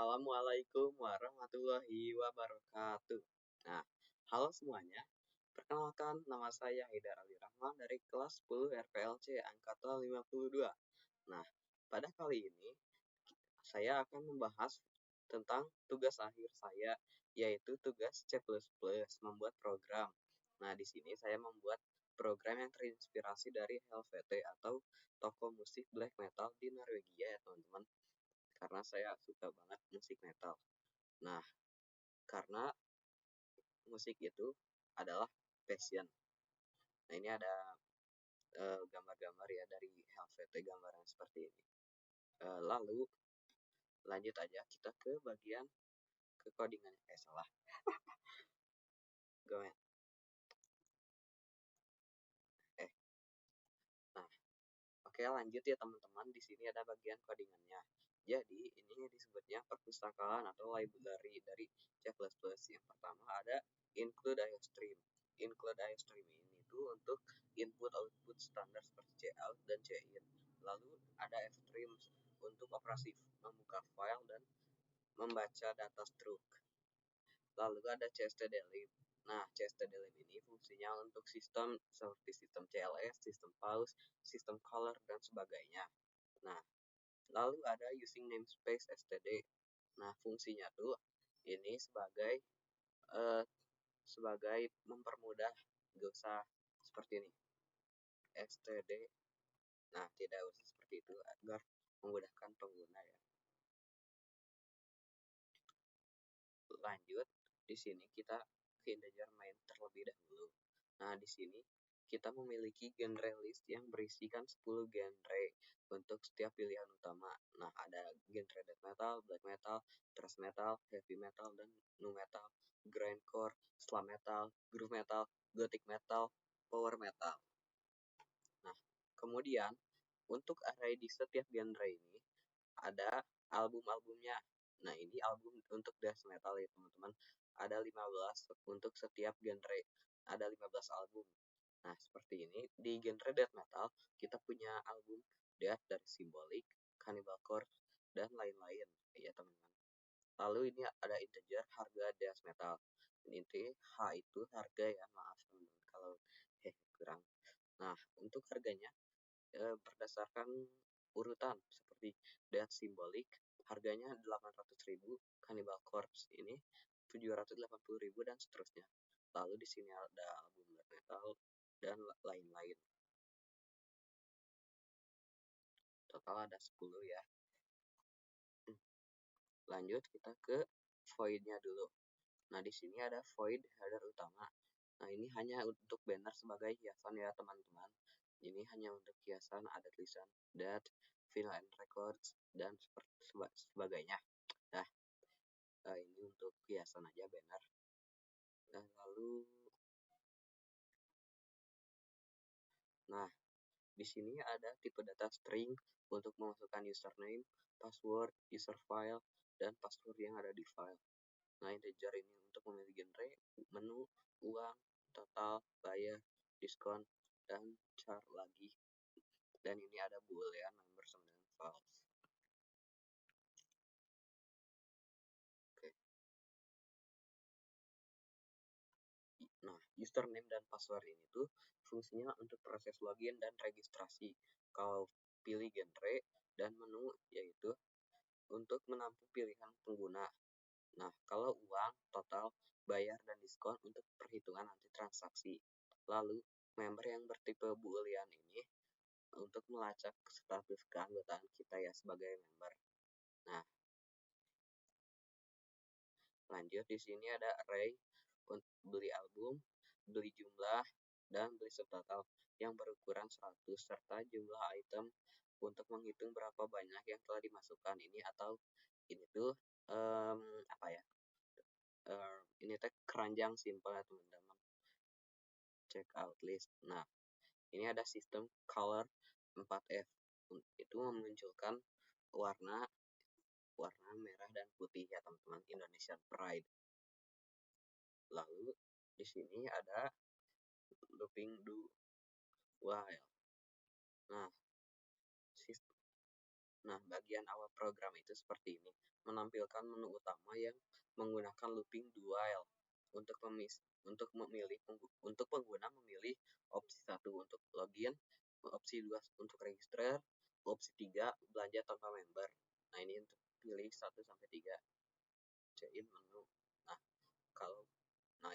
Assalamualaikum warahmatullahi wabarakatuh. Nah, halo semuanya. Perkenalkan, nama saya Haidar Ali Rahman dari kelas 10 RPLC Angkatan 52. Nah, pada kali ini saya akan membahas tentang tugas akhir saya, yaitu tugas C++ membuat program. Nah, di sini saya membuat program yang terinspirasi dari Helvete atau toko musik black metal di Norwegia ya teman-teman. Karena saya suka banget musik metal. Nah, karena musik itu adalah passion. Nah, ini ada gambar-gambar ya dari Helvete, gambaran seperti ini. Lalu lanjut aja kita ke bagian ke codingannya. Salah. Gomen. Nah, oke lanjut ya teman-teman. Di sini ada bagian codingannya. Jadi ini disebutnya perpustakaan atau library dari C++. Yang pertama ada include IOStream. Include IOStream ini tuh untuk input output standar seperti cout dan cin. Lalu ada fstream untuk operasi membuka file dan membaca data struk. Lalu ada cstdlib. Nah, cstdlib ini fungsinya untuk sistem seperti sistem CLS, sistem pause, sistem caller dan sebagainya. Nah, lalu ada using namespace std. Nah, fungsinya tuh ini sebagai mempermudah, gak usah seperti ini std. Nah, tidak usah seperti itu agar memudahkan pengguna ya. Lanjut, di sini kita ke integer main terlebih dahulu. Nah, di sini kita memiliki genre list yang berisikan 10 genre untuk setiap pilihan utama. Nah, ada genre death metal, black metal, thrash metal, heavy metal, dan nu metal, grindcore, slam metal, groove metal, gothic metal, power metal. Nah, kemudian untuk array di setiap genre ini ada album-albumnya. Nah, ini album untuk death metal ya teman-teman. Ada 15 untuk setiap genre. Ada 15 album. Nah, seperti ini. Di genre death metal, kita punya album Death dari Symbolic, Cannibal Corpse, dan lain-lain. Ya teman-teman. Lalu ini ada integer harga death metal. Ini H itu harga ya, maaf teman-teman kalau kurang. Nah, untuk harganya berdasarkan urutan seperti Death Symbolic harganya 800.000, Cannibal Corpse ini 780.000 dan seterusnya. Lalu di sini ada album black metal dan lain-lain. Total ada 10 ya. Lanjut kita ke void-nya dulu. Nah, di sini ada void header utama. Nah, ini hanya untuk banner sebagai hiasan ya teman-teman. Ini hanya untuk hiasan, ada tulisan that, vinyl and records, dan sebagainya. Nah, ini untuk hiasan aja banner. Dan lalu, nah, di sini ada tipe data string untuk memasukkan username, password, user file, dan password yang ada di file. Nah, integer ini untuk memilih genre, menu, uang, total, bayar, diskon, dan char lagi. Dan ini ada boolean number sama dengan false. Oke. Nah, username dan password ini tuh fungsinya untuk proses login dan registrasi. Kalau pilih genre dan menu yaitu untuk menampung pilihan pengguna. Nah, kalau uang, total, bayar, dan diskon untuk perhitungan nanti transaksi. Lalu, member yang bertipe boolean ini untuk melacak status keanggotaan kita ya sebagai member. Nah, lanjut di sini ada array untuk beli album, beli jumlah, dan beli subtotal yang berukuran 100 serta jumlah item untuk menghitung berapa banyak yang telah dimasukkan ini atau ini tuh apa ya? Ini teh keranjang simple ya teman-teman. Check out list. Nah, ini ada sistem color 4F. Itu memunculkan warna merah dan putih ya teman-teman, Indonesian Pride. Lalu di sini ada looping do while. Nah, Nah, bagian awal program itu seperti ini. Menampilkan menu utama yang menggunakan looping do while untuk pengguna memilih opsi 1 untuk login, opsi 2 untuk register, opsi 3 belanja tanpa member. Nah, ini untuk pilih 1 sampai 3. Chain menu. Nah, kalau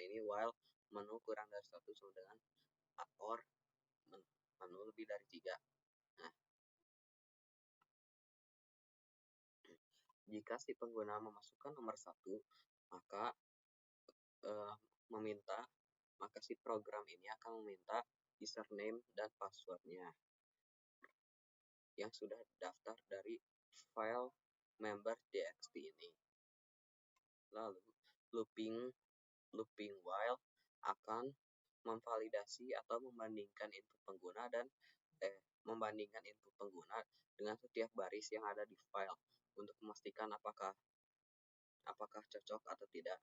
ini while menu kurang dari 1 sama dengan or menu lebih dari 3. Nah, jika si pengguna memasukkan nomor 1, maka si program ini akan meminta username dan passwordnya yang sudah daftar dari file member.txt ini. Lalu looping while akan memvalidasi atau membandingkan input pengguna dengan setiap baris yang ada di file untuk memastikan apakah cocok atau tidak.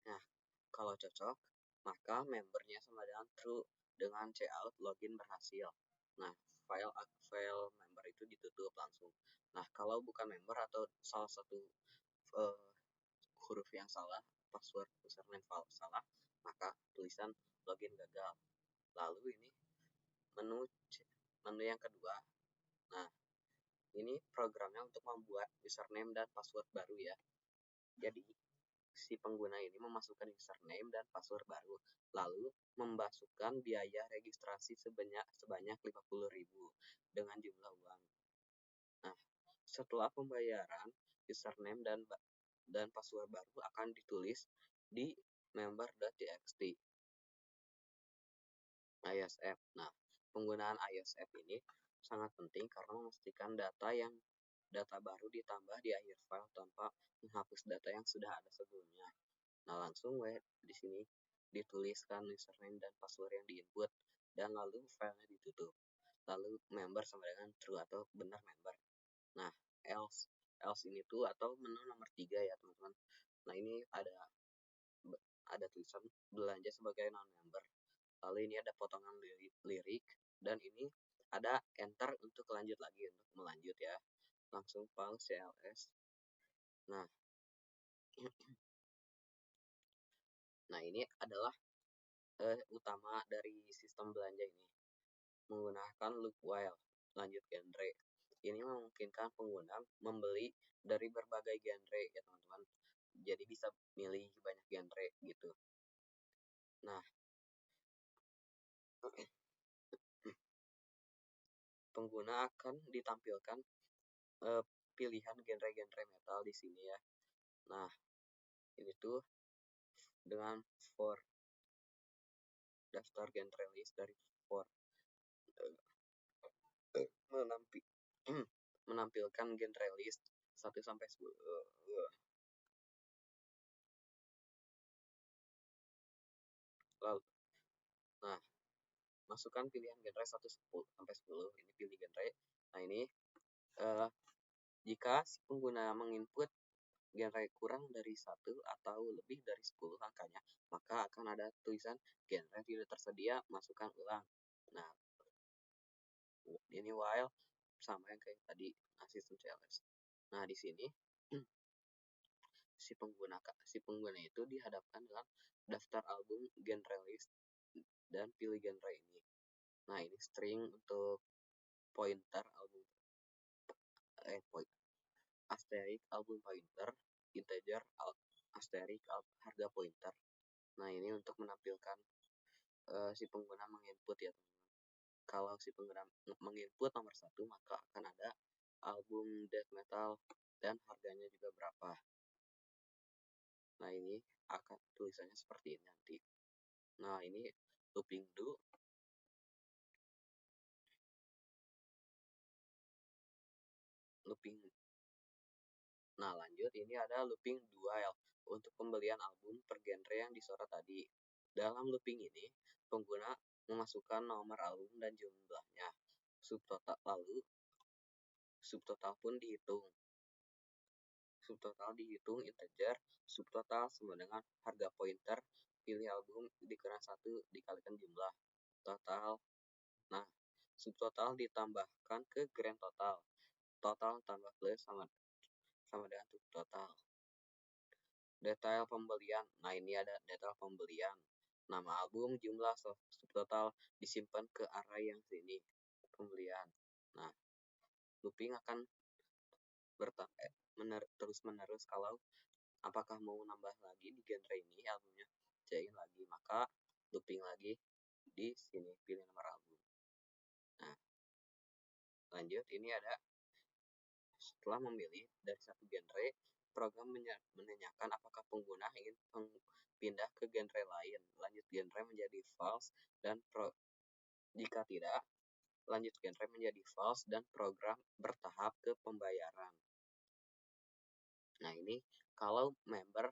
Nah, kalau cocok, maka membernya sama dengan true dengan cout login berhasil. Nah, file member itu ditutup langsung. Nah, kalau bukan member atau salah satu huruf yang salah, password username salah, maka tulisan login gagal. Lalu ini menu yang kedua. Nah, ini programnya untuk membuat username dan password baru ya. Jadi si pengguna ini memasukkan username dan password baru, lalu memasukkan biaya registrasi sebanyak 50.000 dengan jumlah uang. Nah, setelah pembayaran, username dan password baru akan ditulis di member.txt ISF. Nah, penggunaan ISF ini sangat penting karena memastikan data baru ditambah di akhir file tanpa menghapus data yang sudah ada sebelumnya. Nah, langsung di sini dituliskan username dan password yang diinput dan lalu filenya ditutup. Lalu member sama dengan true atau benar member. Nah, else ini tuh atau menu nomor 3 ya, teman-teman. Nah, ini ada tulisan belanja sebagai non-member. Lalu ini ada potongan lirik dan ini ada enter untuk lanjut lagi untuk melanjut ya. Langsung pause CLS. Nah, ini adalah utama dari sistem belanja ini. Menggunakan loop while, lanjut genre. Ini memungkinkan pengguna membeli dari berbagai genre ya teman-teman. Jadi bisa milih banyak genre gitu. Nah, pengguna akan ditampilkan pilihan genre-genre metal di sini ya. Nah, ini tuh dengan daftar genre list dari menampilkan genre list 1 sampai 10. Lalu, nah, masukkan pilihan genre 1 sampai 10. Ini pilih genre. Nah, ini jika si pengguna menginput genre kurang dari 1 atau lebih dari 10 angkanya, maka akan ada tulisan genre tidak tersedia, masukkan ulang. Nah, ini while sama yang kayak tadi sistem CLS. Nah, di sini si pengguna itu dihadapkan dengan daftar album genre list dan pilih genre ini. Nah, ini string untuk pointer album asterisk album pointer, integer asterisk harga pointer. Nah, ini untuk menampilkan si pengguna menginput ya teman-teman. Kalau si pengguna menginput nomor 1, maka akan ada album death metal dan harganya juga berapa. Nah, ini akan tulisannya seperti ini nanti. Nah, ini looping do. Nah, lanjut ini ada looping do while untuk pembelian album per genre yang disorot tadi. Dalam looping ini, pengguna memasukkan nomor album dan jumlahnya. Subtotal pun dihitung. Subtotal dihitung integer, subtotal sama dengan harga pointer, pilih album dikurang 1 dikalikan jumlah. Total. Nah, subtotal ditambahkan ke grand total. total tambah plus sama dengan total. Detail pembelian. Nah, ini ada detail pembelian. Nama album, jumlah subtotal disimpan ke array yang sini. Pembelian. Nah, looping akan terus menerus kalau apakah mau nambah lagi di genre ini albumnya, cek lagi, maka looping lagi di sini, pilih nomor album. Nah, lanjut, ini ada setelah memilih dari satu genre, program menanyakan apakah pengguna ingin pindah ke genre lain. Lanjut genre menjadi false dan jika tidak, lanjut genre menjadi false dan program bertahap ke pembayaran. Nah, ini kalau member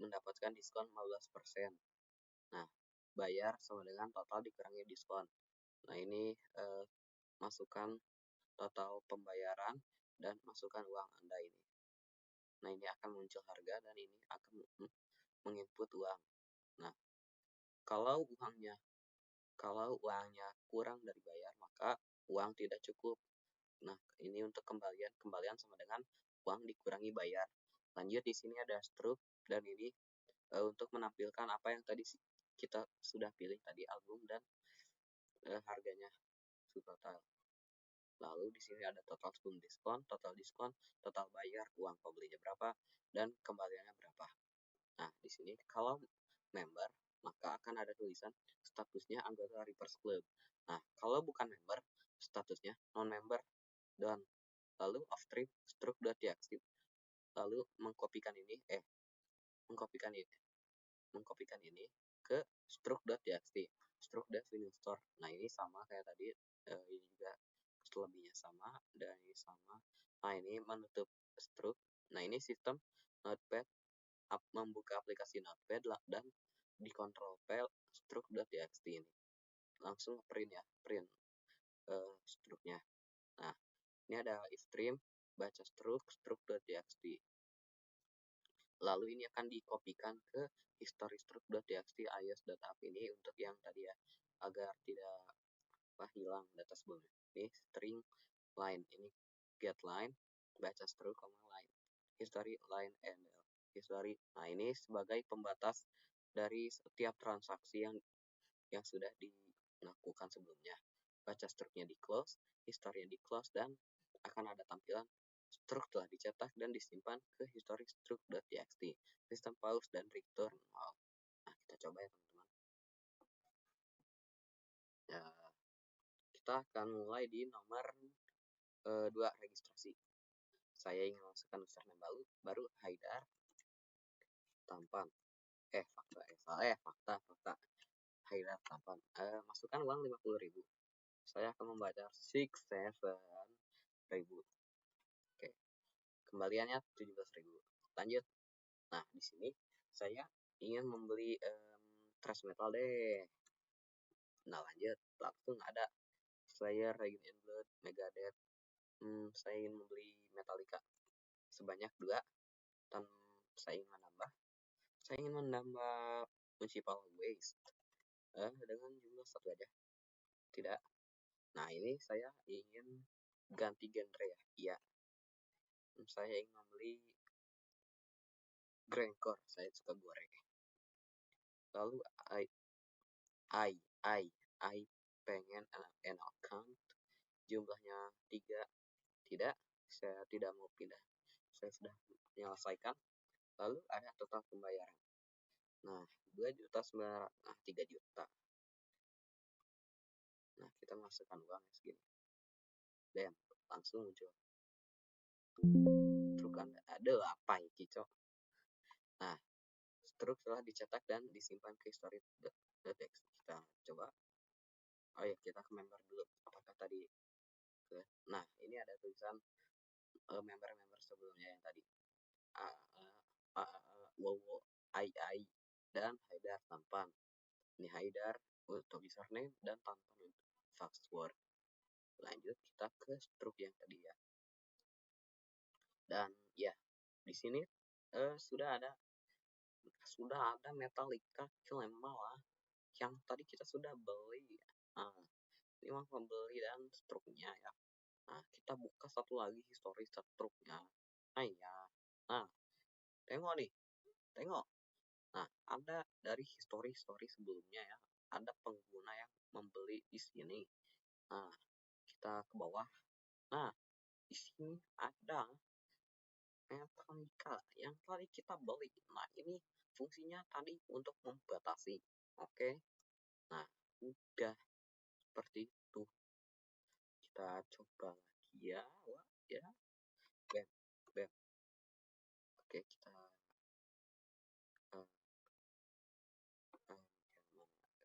mendapatkan diskon 15%. Nah, bayar sama dengan total dikurangi diskon. Nah, ini masukkan total pembayaran dan masukkan uang Anda ini. Nah, ini akan muncul harga dan ini akan menginput uang. Nah, kalau uangnya kurang dari bayar, maka uang tidak cukup. Nah, ini untuk kembalian sama dengan uang dikurangi bayar. Lanjut, di sini ada struk dan ini untuk menampilkan apa yang tadi kita sudah pilih tadi, album dan harganya subtotal. Lalu di sini ada total sebelum diskon, total bayar, uang pembelinya berapa, dan kembaliannya berapa. Nah, di sini kalau member, maka akan ada tulisan statusnya anggota Reapers Club. Nah, kalau bukan member, statusnya non-member. Dan lalu off-trip struk.txt. Lalu mengkopikan ini ke struk.txt, struk.store. Nah, ini sama kayak tadi, ini juga selebihnya sama dan ini sama. Nah, ini menutup struk. Nah, ini sistem Notepad, membuka aplikasi Notepad dan di control file struk.txt ini langsung print ya, struknya. Nah, ini ada ifstream, baca struk.txt. Lalu ini akan dikopikan ke history struk.txt ios.app ini untuk yang tadi ya, agar tidak hilang data sebelumnya. Ini string line, ini get line, baca struk, line, history line and history. Nah, ini sebagai pembatas dari setiap transaksi yang sudah dilakukan sebelumnya. Baca struknya di close, history di close, dan akan ada tampilan struk telah dicetak dan disimpan ke history struk.txt. Sistem pause dan return all. Nah, kita coba ya teman-teman. Ya, kita akan mulai di nomor 2, registrasi. Saya ingin memasukkan username baru Haidar Tampan. Fakta. Haidar Tampan. Masukkan uang 50.000. Saya akan membayar 67.000. Oke. Kembaliannya 17.000. Lanjut. Nah, di sini saya ingin membeli thrash metal deh. Nah, lanjut. Langsung ada Slayer, Raging in Blood, Megadeth. Saya ingin membeli Metallica sebanyak 2 dan saya ingin menambah Municipal Waste dengan jumlah 1 aja. Tidak. Nah, ini saya ingin ganti genre ya. Iya. Saya ingin membeli grindcore, saya suka goreng. Lalu I pengen an account jumlahnya 3. Tidak, saya tidak mau pindah. Saya sudah menyelesaikan. Lalu ada total pembayaran. Nah, 3 juta. Nah, kita masukkan uang segini. Dan langsung muncul. Truk Anda. Aduh, apa ini, Cok? Nah, struk telah dicetak dan disimpan ke history.txt. Kita coba. Oh ya, kita ke member dulu. Apakah tadi? Nah, ini ada tulisan member-member sebelumnya yang tadi. Wowo, Ai, dan Haidar Tampan. Ini Haidar untuk username dan Tampan untuk password. Lanjut kita ke struk yang tadi ya. Dan ya, di sini sudah ada Metallica Kill 'Em All yang tadi kita sudah beli. Nah, ini memang pembeli dan struknya ya. Nah, kita buka satu lagi history setruknya. Nah, ya. Nah, tengok nih, tengok. Nah, ada dari history sebelumnya ya, ada pengguna yang membeli di sini. Nah, kita ke bawah. Nah, di sini ada Metallica yang tadi kita beli. Nah, ini fungsinya tadi untuk membatasi. Oke. Nah, udah seperti itu. Kita coba lagi ya. Wah, ya. Bam, bam. Oke, kita uh,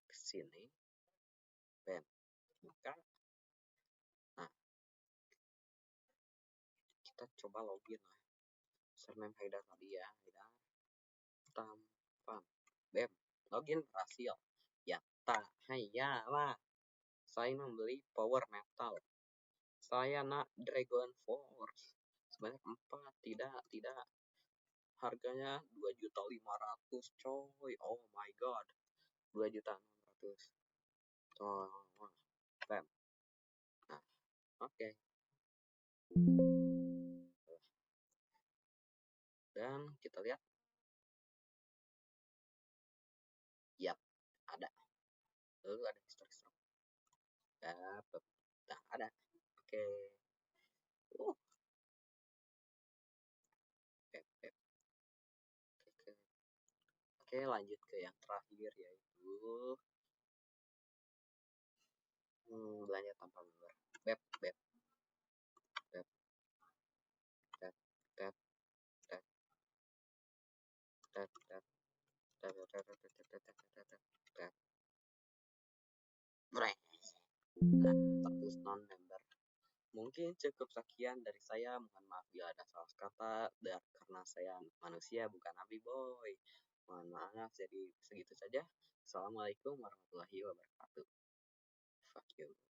ke sini. Bam. Buka. Nah, kita coba login lah. Username Haidar tadi ya. Haidar. Tampang. Bam. Login berhasil. Ya, tak. Hayalah. Saya membeli power metal. Saya nak Dragon Force sebanyak 4. Tidak. Harganya 2.500.000 coy. Oh my god. 2.600.000. Oh, bam. Nah, oke. Dan kita lihat. Yap, ada. Lalu ada history stroke. Dapet. Nah, ada. Oke. Uh, oke. Oke, lanjut ke yang terakhir yaitu belanja tanpa member. Beb. Tap, tap, tap, tap, tap, tap, tap, tap, tap, tap, tap. Nah, status non-member. Mungkin cukup sekian dari saya. Mohon maaf bila ada salah kata. Dan karena saya manusia bukan Abi Boy. Mohon maaf. Jadi segitu saja. Assalamualaikum warahmatullahi wabarakatuh. Fuck you.